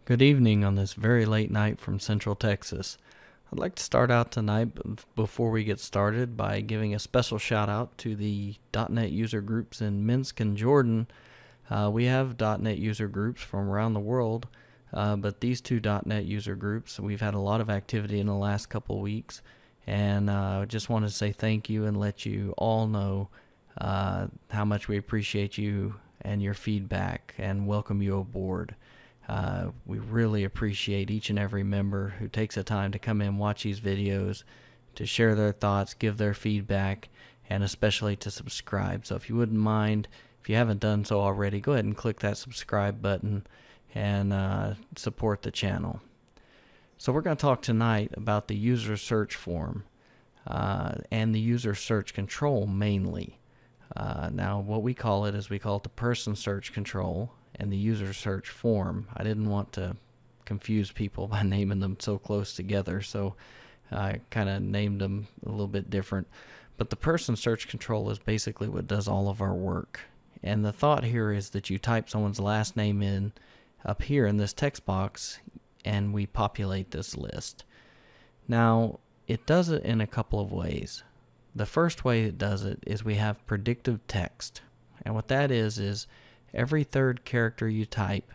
Good evening on this very late night from Central Texas. I'd like to start out tonight before we get started by giving a special shout out to the .NET user groups in Minsk and Jordan. We have .NET user groups from around the world, but these two .NET user groups, we've had a lot of activity in the last couple weeks, and I just want to say thank you and let you all know how much we appreciate you and your feedback and welcome you aboard. We really appreciate each and every member who takes the time to come in, watch these videos, to share their thoughts, give their feedback, and especially to subscribe. So if you wouldn't mind, if you haven't done so already, go ahead and click that subscribe button and support the channel. So we're going to talk tonight about the user search form and the user search control mainly. Now what we call it is we call it the person search control and the user search form. I didn't want to confuse people by naming them so close together, so I kind of named them a little bit different. But the person search control is basically what does all of our work. And the thought here is that you type someone's last name in up here in this text box and we populate this list. Now it does it in a couple of ways. The first way it does it is we have predictive text, and what that is every third character you type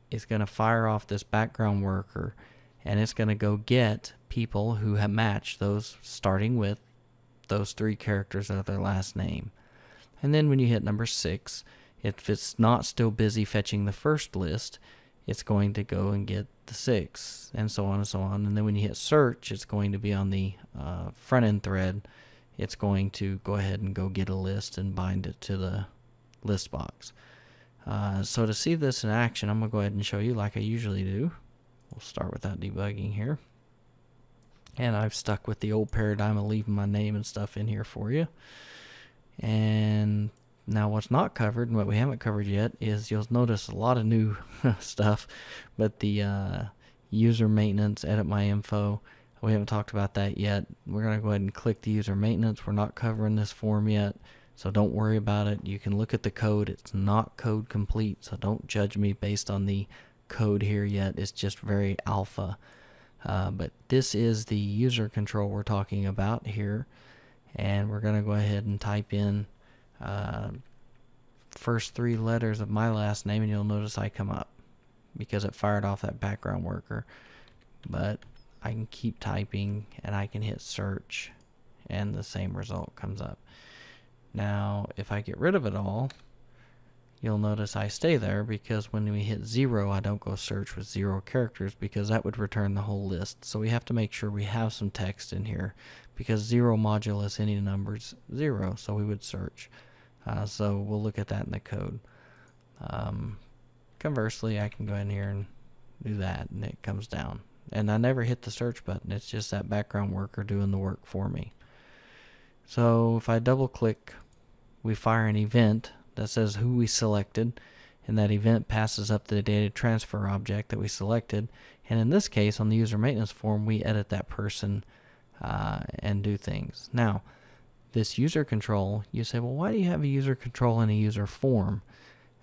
is going to fire off this background worker, and it's going to go get people who have matched those starting with those three characters of their last name. And then when you hit number 6, if it's not still busy fetching the first list, it's going to go and get the 6, and so on and so on. And then when you hit search, it's going to be on the front end thread. It's going to go ahead and go get a list and bind it to the list box. So to see this in action, I'm going to go ahead and show you like I usually do. We'll start without debugging here. And I've stuck with the old paradigm of leaving my name and stuff in here for you. And now what's not covered and what we haven't covered yet is you'll notice a lot of new stuff, but the user maintenance, edit my info, we haven't talked about that yet. We're going to go ahead and click the user maintenance. We're not covering this form yet, so don't worry about it. You can look at the code. It's not code complete, so don't judge me based on the code here yet. It's just very alpha. But this is the user control we're talking about here, and we're going to go ahead and type in first 3 letters of my last name, and you'll notice I come up because it fired off that background worker. But I can keep typing and I can hit search and the same result comes up. Now if I get rid of it all, you'll notice I stay there because when we hit 0 I don't go search with 0 characters because that would return the whole list. So we have to make sure we have some text in here because 0 modulus any number's 0, so we would search. So we'll look at that in the code. Conversely, I can go in here and do that and it comes down. And I never hit the search button. It's just that background worker doing the work for me. So if I double click, we fire an event that says who we selected, and that event passes up the data transfer object that we selected. And in this case, on the user maintenance form, we edit that person and do things. Now, this user control, you say, well, why do you have a user control and a user form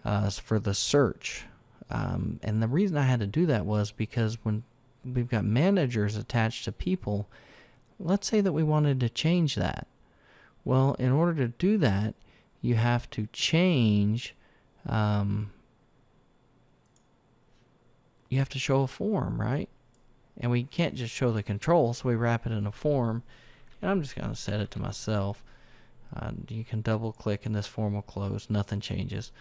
for the search? And the reason I had to do that was because when we've got managers attached to people, let's say that we wanted to change that. Well, in order to do that, you have to change, you have to show a form, right? And we can't just show the control, so we wrap it in a form. And I'm just going to set it to myself. You can double click and this form will close, nothing changes.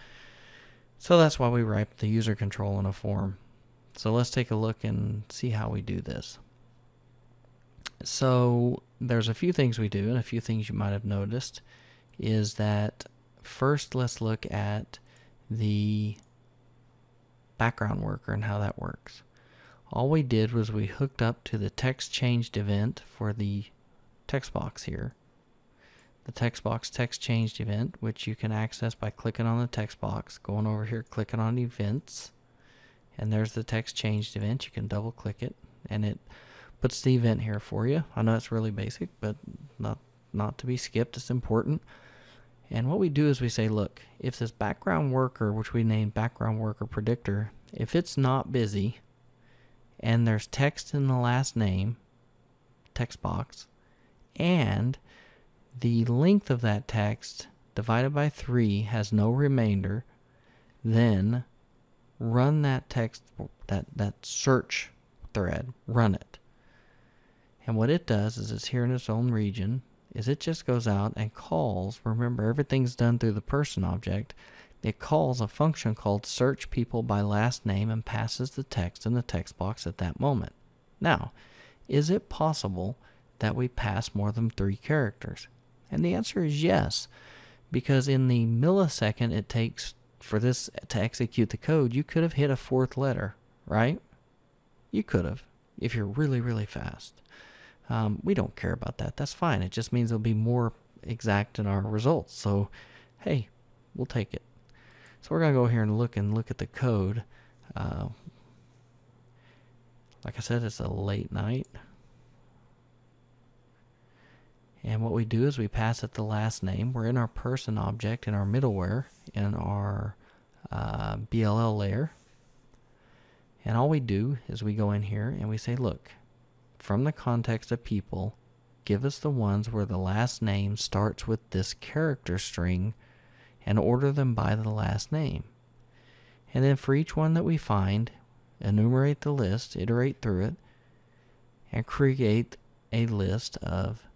So that's why we wrap the user control in a form. So let's take a look and see how we do this. So there's a few things we do, and a few things you might have noticed is that first let's look at the background worker and how that works. All we did was we hooked up to the text changed event for the text box here. The text box text changed event, which you can access by clicking on the text box, going over here, clicking on events. And there's the text changed event. You can double click it and it puts the event here for you. I know it's really basic, but not to be skipped. It's important. And what we do is we say, look, if this background worker, which we named background worker predictor, if it's not busy, and there's text in the last name, text box, and the length of that text divided by 3 has no remainder, then run that text, that search thread, run it. And what it does is it's here in its own region, is it just goes out and calls, remember everything's done through the person object, it calls a function called search people by last name and passes the text in the text box at that moment. Now, is it possible that we pass more than 3 characters? And the answer is yes, because in the millisecond it takes for this to execute the code, you could have hit a 4th letter, right? You could have, if you're really, really fast. We don't care about that. That's fine. It just means it'll be more exact in our results. So, hey, we'll take it. So we're going to go here and look at the code. Like I said, it's a late night. And what we do is we pass it the last name. We're in our person object, in our middleware, in our BLL layer. And all we do is we go in here and we say, look, from the context of people, give us the ones where the last name starts with this character string and order them by the last name. And then for each one that we find, enumerate the list, iterate through it, and create a list of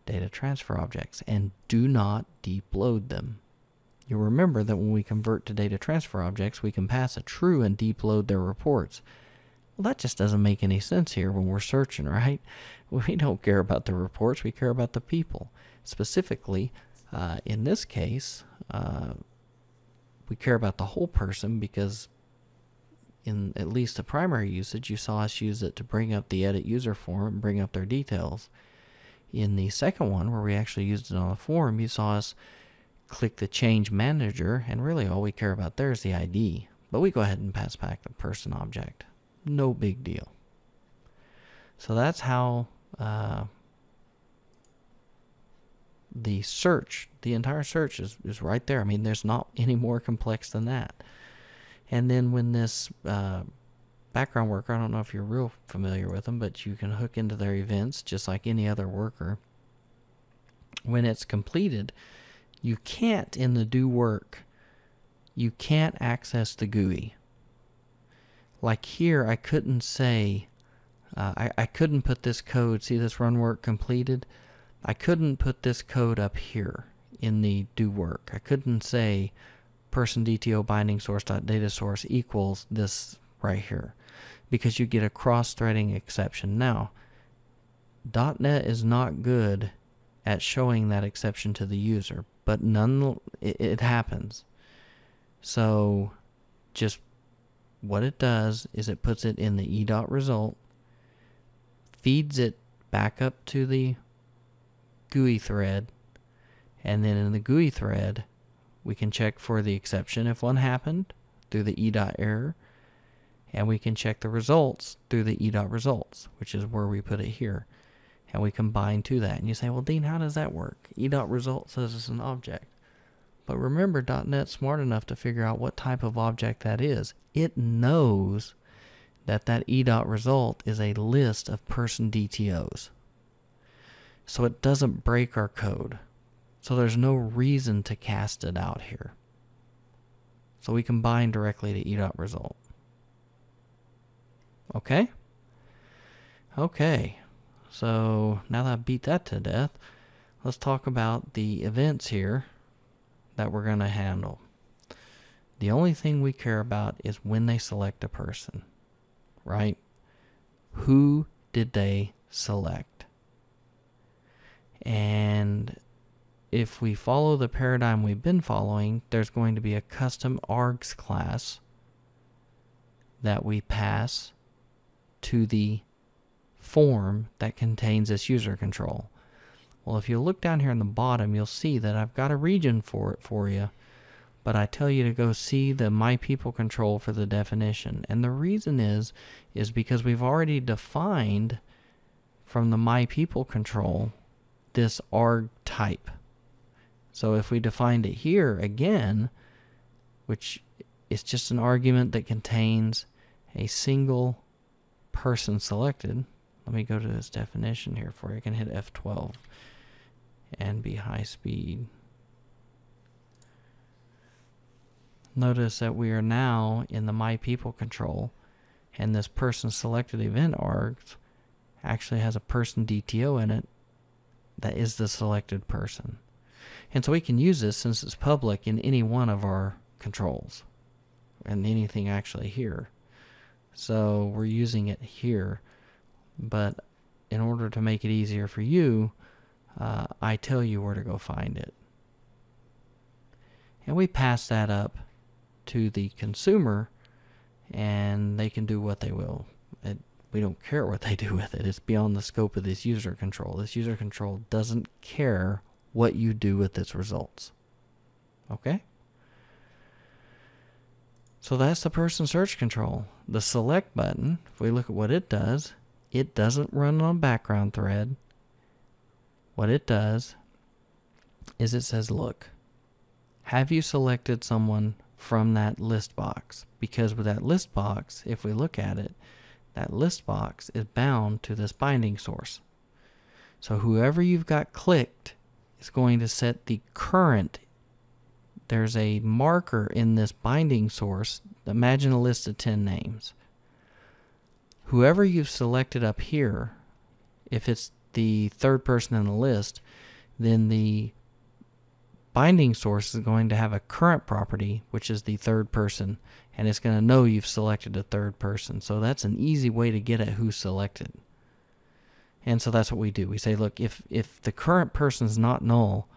data transfer objects, and do not deep load them. You'll remember that when we convert to data transfer objects, we can pass a true and deep load their reports. Well, that just doesn't make any sense here when we're searching, right? We don't care about the reports, we care about the people. Specifically, in this case, we care about the whole person because in at least the primary usage, you saw us use it to bring up the edit user form and bring up their details. In the second one, where we actually used it on a form, you saw us click the change manager, and really all we care about there is the ID. But we go ahead and pass back the person object. No big deal. So that's how the search, the entire search is right there. I mean, there's not any more complex than that. And then when this background worker, I don't know if you're real familiar with them, but you can hook into their events just like any other worker. When it's completed, you can't, in the do work, you can't access the GUI. Like here, I couldn't say, I couldn't put this code, see this run work completed? I couldn't put this code up here in the do work. I couldn't say person DTO binding source.data source equals this right here, because you get a cross-threading exception. Now, .NET is not good at showing that exception to the user, but it happens. So just what it does is it puts it in the e.result, feeds it back up to the GUI thread, and then in the GUI thread we can check for the exception if one happened through the e.error, and we can check the results through the e.results, which is where we put it here, and we combine to that. And you say, well, Dean, how does that work? e.result says it's an object. But remember, .NET's smart enough to figure out what type of object that is. It knows that that e.result is a list of person DTOs. So it doesn't break our code. So there's no reason to cast it out here. So we combine directly to e.result. Okay? Okay. So now that I beat that to death, let's talk about the events here that we're going to handle. The only thing we care about is when they select a person, right? Who did they select? And if we follow the paradigm we've been following, there's going to be a custom args class that we pass to the form that contains this user control. Well, if you look down here in the bottom, you'll see that I've got a region for it for you, but I tell you to go see the My People control for the definition. And the reason is because we've already defined from the My People control this arg type. So if we defined it here again, which is just an argument that contains a single person selected, let me go to this definition here for you. I can hit F12 and be high speed. Notice that we are now in the My People control, and this person selected event args actually has a person DTO in it that is the selected person. And so we can use this, since it's public, in any one of our controls and anything actually here. So we're using it here, but in order to make it easier for you, I tell you where to go find it. And we pass that up to the consumer, and they can do what they will. We don't care what they do with it. It's beyond the scope of this user control. This user control doesn't care what you do with its results. Okay? So that's the person search control. The select button, if we look at what it doesn't run on a background thread. What it does is it says, look, have you selected someone from that list box? Because with that list box, if we look at it, that list box is bound to this binding source. So whoever you've got clicked is going to set the current. There's a marker in this binding source. Imagine a list of 10 names. Whoever you've selected up here, if it's the third person in the list, then the binding source is going to have a current property, which is the third person, and it's going to know you've selected a third person. So that's an easy way to get at who's selected. And so that's what we do. We say, look, if the current person is not null,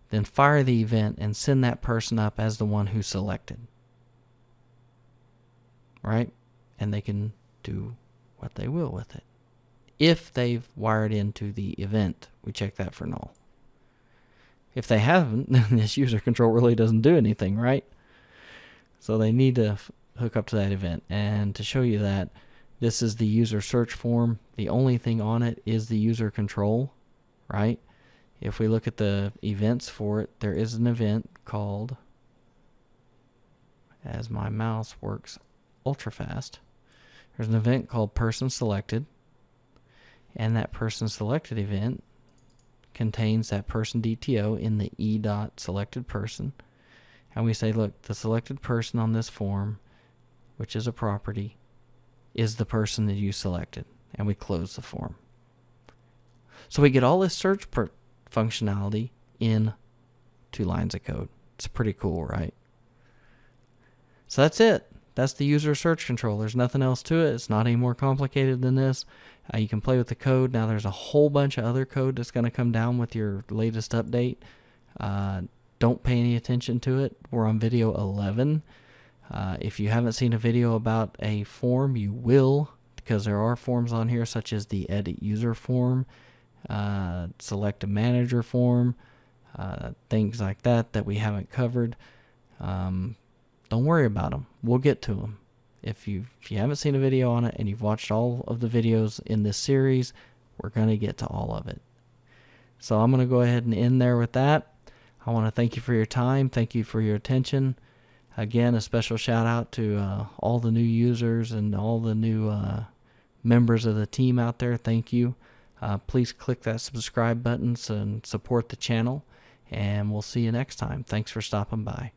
then fire the event and send that person up as the one who's selected. Right? And they can do what they will with it. If they've wired into the event, we check that for null. If they haven't, then this user control really doesn't do anything, right? So they need to hook up to that event. And to show you that, this is the user search form. The only thing on it is the user control, right? If we look at the events for it, there is an event called, as my mouse works ultra fast, there's an event called person selected, and that person selected event contains that person DTO in the e.selected person. And we say, look, the selected person on this form, which is a property, is the person that you selected. And we close the form. So we get all this search functionality in 2 lines of code. It's pretty cool, right? So that's it. That's the user search control. There's nothing else to it. It's not any more complicated than this. You can play with the code. Now there's a whole bunch of other code that's going to come down with your latest update. Don't pay any attention to it. We're on video 11. If you haven't seen a video about a form, you will, because there are forms on here such as the edit user form, select a manager form, things like that we haven't covered. Don't worry about them. We'll get to them. If you haven't seen a video on it and you've watched all of the videos in this series, we're going to get to all of it. So I'm going to go ahead and end there with that. I want to thank you for your time. Thank you for your attention. Again, a special shout out to all the new users and all the new members of the team out there. Thank you. Please click that subscribe button and support the channel. And we'll see you next time. Thanks for stopping by.